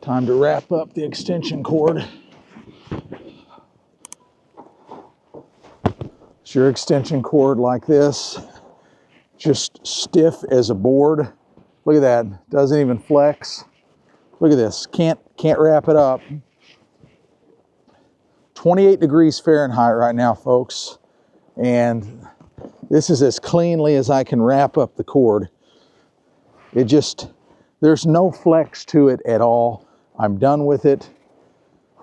Time to wrap up the extension cord. It's your extension cord like this, just stiff as a board. Look at that, doesn't even flex. Look at this, can't wrap it up. 28 degrees Fahrenheit right now, folks. And this is as cleanly as I can wrap up the cord. There's no flex to it at all. I'm done with it.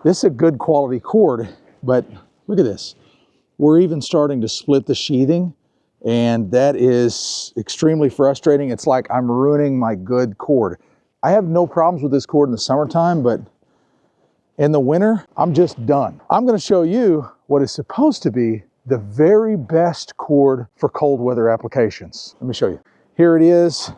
This is a good quality cord, but look at this. We're even starting to split the sheathing, and that is extremely frustrating. It's like I'm ruining my good cord. I have no problems with this cord in the summertime, but in the winter, I'm just done. I'm gonna show you what is supposed to be the very best cord for cold weather applications. Let me show you. Here it is.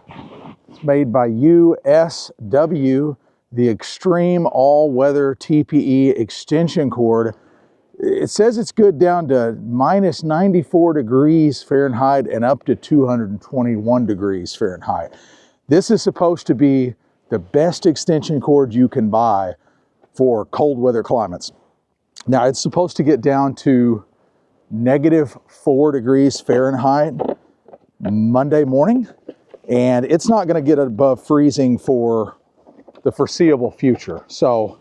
It's made by USW, the Extreme All-Weather TPE Extension Cord. It says it's good down to minus 94 degrees Fahrenheit and up to 221 degrees Fahrenheit. This is supposed to be the best extension cord you can buy for cold weather climates. Now, it's supposed to get down to -4 degrees Fahrenheit Monday morning, and it's not going to get above freezing for the foreseeable future. So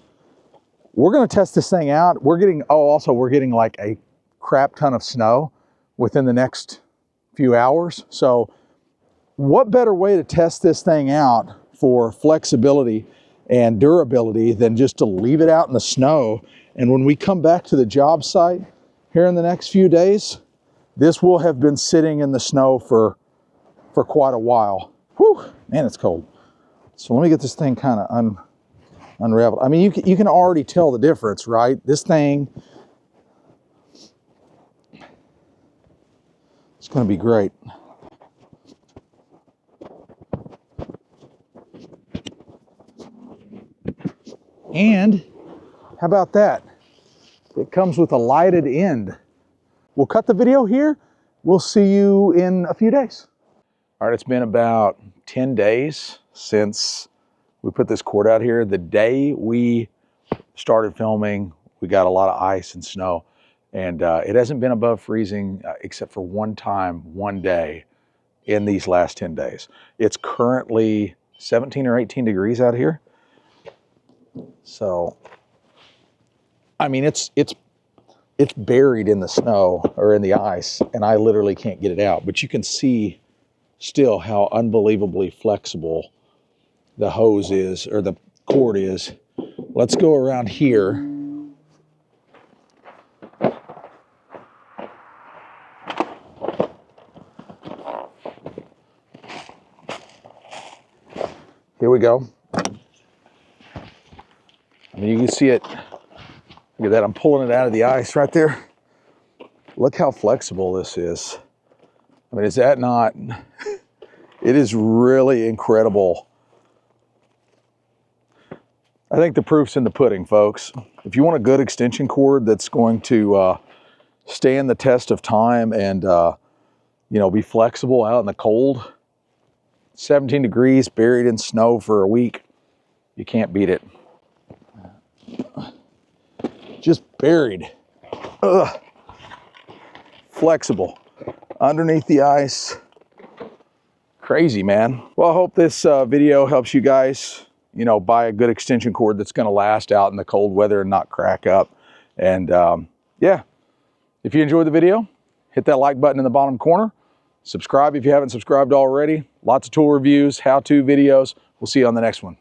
we're going to test this thing out. We're getting like a crap ton of snow within the next few hours. So what better way to test this thing out for flexibility and durability than just to leave it out in the snow? And when we come back to the job site here in the next few days, this will have been sitting in the snow for quite a while. Whew, man, it's cold. So let me get this thing kind of unraveled. I mean, you can already tell the difference, right? This thing, it's going to be great. And how about that? It comes with a lighted end. We'll cut the video here. We'll see you in a few days. All right, it's been about 10 days since we put this cord out here. The day we started filming, we got a lot of ice and snow, and it hasn't been above freezing except for one time, one day in these last 10 days. It's currently 17 or 18 degrees out here. So, I mean, it's buried in the snow or in the ice, and I literally can't get it out. But you can see still how unbelievably flexible the hose is, or the cord is. Let's go around here. Here we go. I mean, you can see it. Look at that, I'm pulling it out of the ice right there. Look how flexible this is. I mean, is that not? It is really incredible. I think the proof's in the pudding, folks. If you want a good extension cord that's going to stand the test of time and you know, be flexible out in the cold, 17 degrees, buried in snow for a week, you can't beat it. Just buried. Ugh. Flexible underneath the ice. Crazy, man. Well, I hope this video helps you guys, you know, buy a good extension cord that's going to last out in the cold weather and not crack up. And yeah, if you enjoyed the video, hit that like button in the bottom corner. Subscribe if you haven't subscribed already. Lots of tool reviews, how-to videos. We'll see you on the next one.